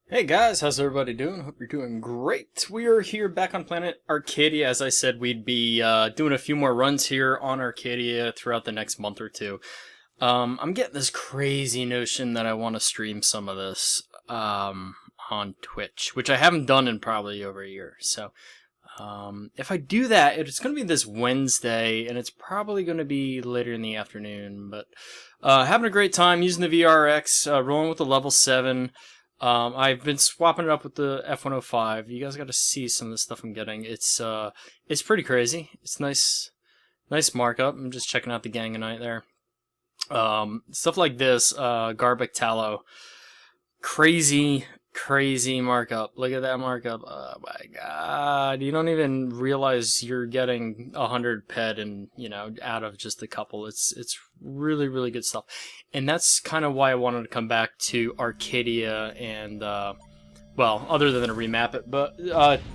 Hey guys, how's everybody doing? Hope you're doing great. We are here back on planet Arcadia. As I said, we'd be doing a few more runs here on Arcadia throughout the next month or two. I'm getting this crazy notion that I want to stream some of this on Twitch, which I haven't done in probably over a year. So if I do that, it's going to be this Wednesday, and it's probably going to be later in the afternoon. But having a great time using the VRX, rolling with the level 7. I've been swapping it up with the F105. You guys got to see some of the stuff I'm getting. It's pretty crazy. It's nice markup. I'm just checking out the gang tonight there. Stuff like this, Garbic Tallow, crazy markup. Look at that markup. Oh my god, you don't even realize you're getting 100 ped and out of just a couple. It's really good stuff, and that's kind of why I wanted to come back to Arcadia and well, other than to remap it, but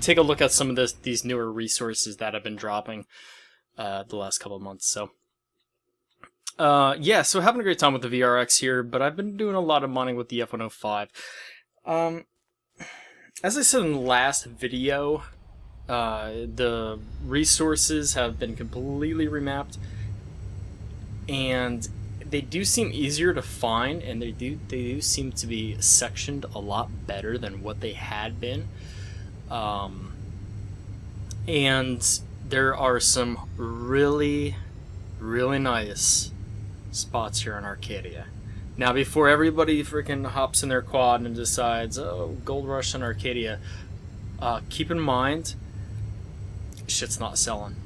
take a look at some of these newer resources that have been dropping the last couple of months. So yeah, so having a great time with the VRX here, but I've been doing a lot of mining with the F105. As I said in the last video, the resources have been completely remapped, and they do seem easier to find, and they do seem to be sectioned a lot better than what they had been. And there are some really nice spots here in Arcadia. Now, before everybody freaking hops in their quad and decides, oh, Gold Rush in Arcadia, keep in mind, shit's not selling.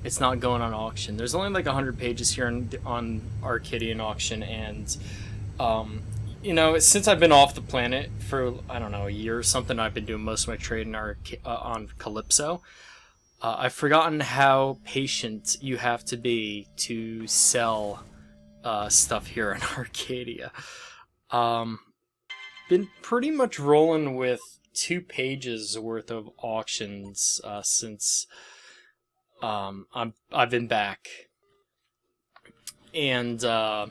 It's not going on auction. There's only like 100 pages here on Arcadian auction, and since I've been off the planet for, I don't know, a year or something, I've been doing most of my trading on Calypso. I've forgotten how patient you have to be to sell stuff here in Arcadia. Been pretty much rolling with 2 pages worth of auctions since I've been back, and so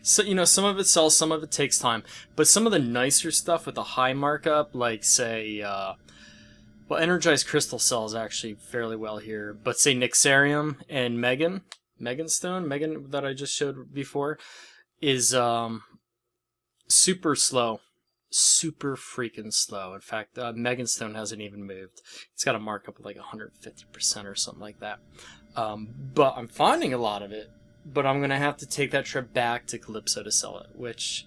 some of it sells, some of it takes time, but some of the nicer stuff with a high markup, like say well, Energized Crystal sells actually fairly well here, but say Nixarium and Megan that I just showed before is super slow, super freaking slow. In fact, Meganstone hasn't even moved. It's got a markup of like 150% or something like that. But I'm finding a lot of it, but I'm gonna have to take that trip back to Calypso to sell it, which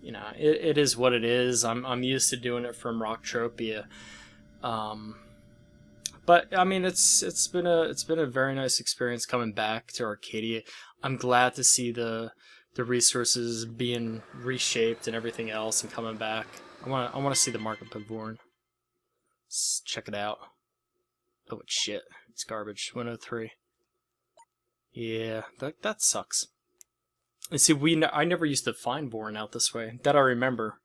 it is what it is. I'm used to doing it from Rocktropia. But I mean, it's been a very nice experience coming back to Arcadia. I'm glad to see the resources being reshaped and everything else and coming back. I want to see the markup of Vorn. Let's check it out. Oh, it's shit. It's garbage. 103. Yeah, that sucks. And see, I never used to find Vorn out this way. That I remember.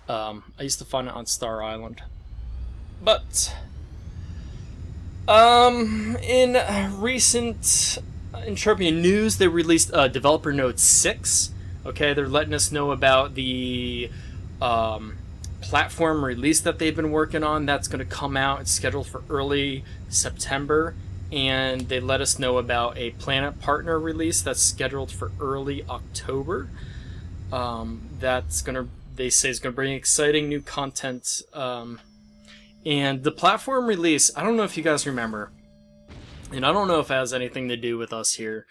I used to find it on Star Island. But in recent Entropia news, they released Developer Notes 6. Okay, they're letting us know about the platform release that they've been working on. That's going to come out. It's scheduled for early September. And they let us know about a Planet Partner release that's scheduled for early October. They say is going to bring exciting new content. And the platform release, I don't know if you guys remember, and I don't know if it has anything to do with us here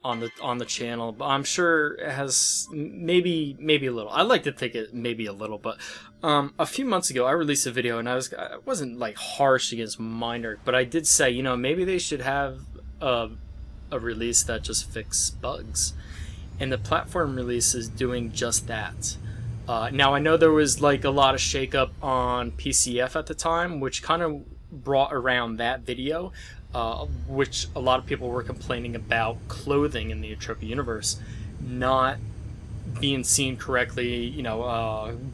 on the channel, but I'm sure it has maybe a little. I like to think it maybe a little, but a few months ago I released a video, and I wasn't like harsh against Minor, but I did say, maybe they should have a release that just fixes bugs, and the platform release is doing just that. Now, I know there was like a lot of shakeup on PCF at the time, which kind of brought around that video, which a lot of people were complaining about clothing in the Entropia universe not being seen correctly,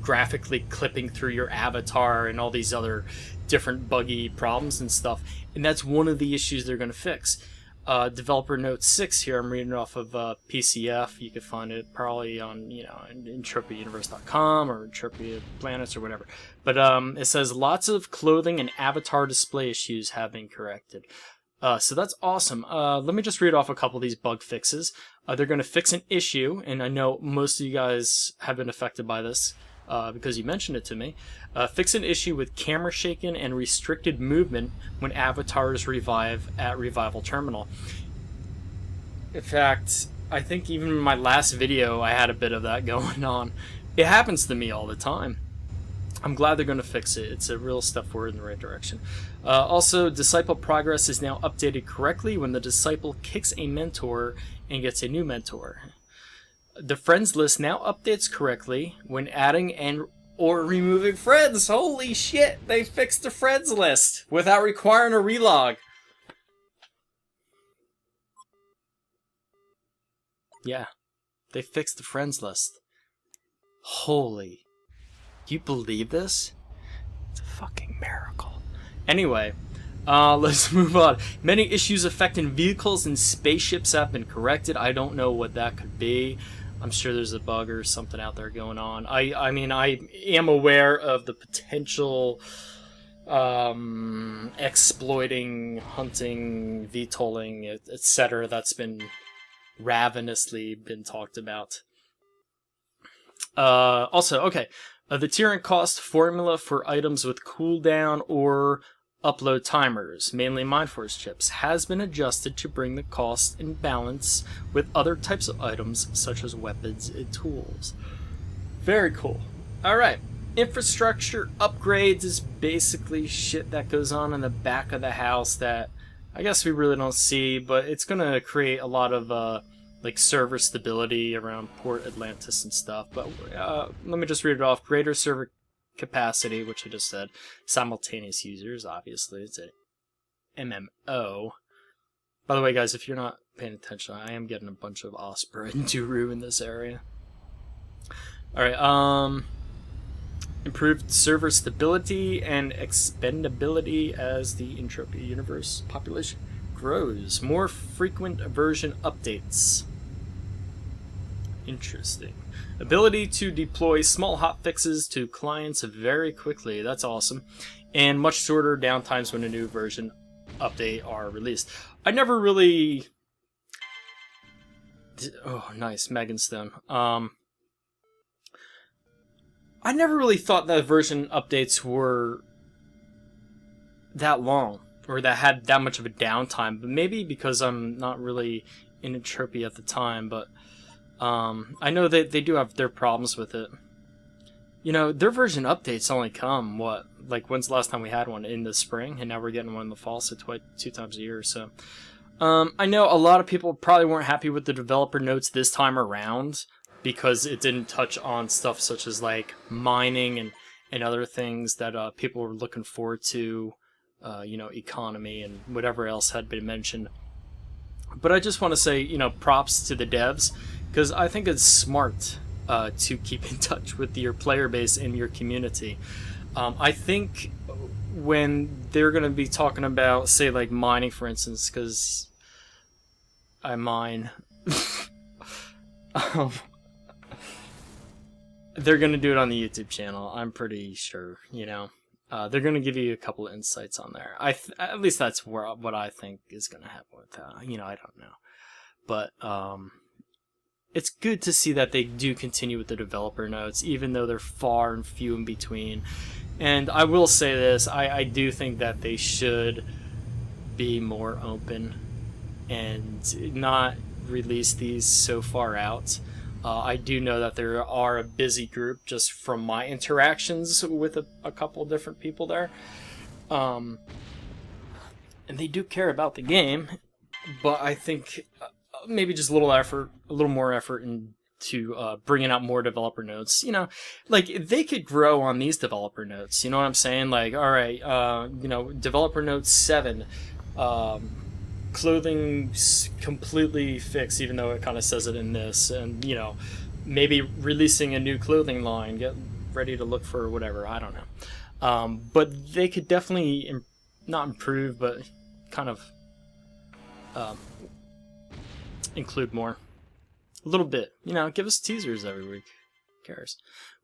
graphically clipping through your avatar and all these other different buggy problems and stuff. And that's one of the issues they're going to fix. Developer Notes 6 here. I'm reading off of PCF. You could find it probably on, entropiauniverse.com or Entropia Planets or whatever. But it says lots of clothing and avatar display issues have been corrected. So that's awesome. Let me just read off a couple of these bug fixes. They're going to fix an issue, and I know most of you guys have been affected by this because you mentioned it to me. Fix an issue with camera shaking and restricted movement when avatars revive at Revival Terminal. In fact, I think even in my last video I had a bit of that going on. It happens to me all the time. I'm glad they're going to fix it. It's a real step forward in the right direction. Also, Disciple Progress is now updated correctly when the Disciple kicks a mentor and gets a new mentor. The Friends list now updates correctly when adding and or removing friends. Holy shit, they fixed the Friends list without requiring a relog. Yeah, they fixed the Friends list. Holy... Do you believe this? It's a fucking miracle. Anyway, let's move on. Many issues affecting vehicles and spaceships have been corrected. I don't know what that could be. I'm sure there's a bug or something out there going on. I mean, I am aware of the potential exploiting, hunting, VTOLing, etc. that's been ravenously been talked about. Also, okay. The tiering cost formula for items with cooldown or upload timers, mainly Mindforce chips, has been adjusted to bring the cost in balance with other types of items such as weapons and tools. Very cool. Alright, infrastructure upgrades is basically shit that goes on in the back of the house that I guess we really don't see, but it's going to create a lot of like server stability around Port Atlantis and stuff. But let me just read it off. Greater server capacity, which I just said. Simultaneous users, obviously. It's a MMO. By the way, guys, if you're not paying attention, I am getting a bunch of Osprey and Duru in this area. Alright, improved server stability and expendability as the Entropia universe population grows. More frequent version updates. Interesting. Ability to deploy small hotfixes to clients very quickly. That's awesome. And much shorter downtimes when a new version update are released. I never really... Oh, nice. Meganstone. I never really thought that version updates were that long, or that had that much of a downtime, but maybe because I'm not really in Entropia at the time, but I know that they do have their problems with it. You know, their version updates only come, what, like when's the last time we had one? In the spring, and now we're getting one in the fall, so 2 times a year or so. I know a lot of people probably weren't happy with the developer notes this time around, because it didn't touch on stuff such as like mining and other things that people were looking forward to. You know, economy and whatever else had been mentioned. But I just want to say, you know, props to the devs, because I think it's smart to keep in touch with your player base and your community. I think when they're going to be talking about, say, like mining, for instance, because I mine, they're going to do it on the YouTube channel, I'm pretty sure, you know. They're going to give you a couple of insights on there. At least that's what I think is going to happen with that. You know, I don't know. But it's good to see that they do continue with the developer notes, even though they're far and few in between. And I will say this, I do think that they should be more open and not release these so far out. I do know that there are a busy group just from my interactions with a couple of different people there. And they do care about the game, but I think maybe just a little more effort into bringing out more developer notes. You know, like they could grow on these developer notes. You know what I'm saying? Like, all right, you know, developer notes 7. Clothing completely fixed, even though it kind of says it in this, and you know, maybe releasing a new clothing line, get ready to look for whatever, I don't know. But they could definitely not improve, but kind of include more. A little bit. You know, give us teasers every week. Who cares?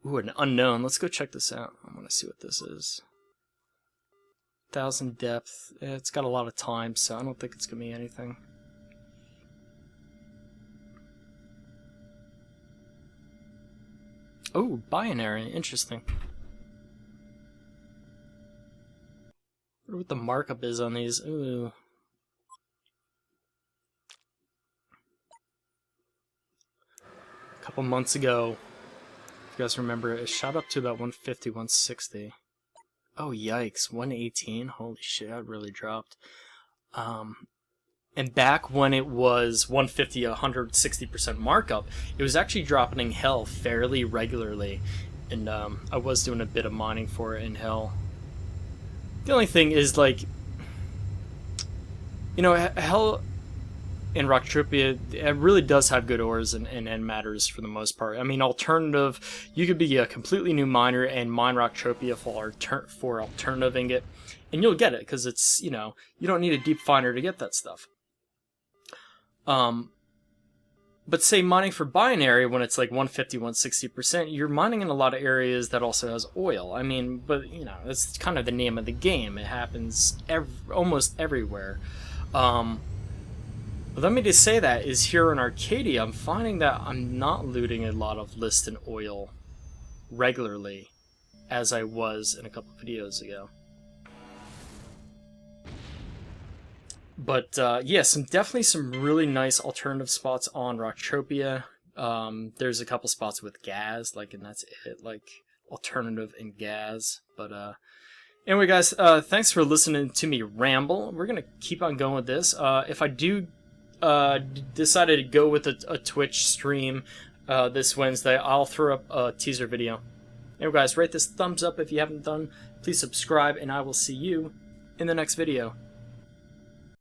Ooh, an unknown. Let's go check this out. I want to see what this is. 1,000 depth. It's got a lot of time, so I don't think it's going to be anything. Oh, binary. Interesting. I wonder what the markup is on these. Ooh. A couple months ago, if you guys remember, it shot up to about 150, 160. Oh, yikes. 118? Holy shit, that really dropped. And back when it was 150, 160% markup, it was actually dropping in Hell fairly regularly. And I was doing a bit of mining for it in Hell. The only thing is, like, you know, Hell and Entropia, it really does have good ores and matters for the most part. I mean, alternative, you could be a completely new miner and mine Entropia for alternative ingot, and you'll get it, because it's, you know, you don't need a deep finder to get that stuff. But say mining for binary, when it's like 150, 160%, you're mining in a lot of areas that also has oil. I mean, but, you know, that's kind of the name of the game. It happens almost everywhere. But let me just say that is here in Arkadia, I'm finding that I'm not looting a lot of list and oil regularly as I was in a couple videos ago. But yeah, definitely some really nice alternative spots on Entropia. There's a couple spots with gas, like, and that's it, like alternative and gas. But anyway, guys, thanks for listening to me ramble. We're gonna keep on going with this. If I do decided to go with a Twitch stream this Wednesday, I'll throw up a teaser video. Anyway, guys, rate this thumbs up if you haven't done. Please subscribe, and I will see you in the next video.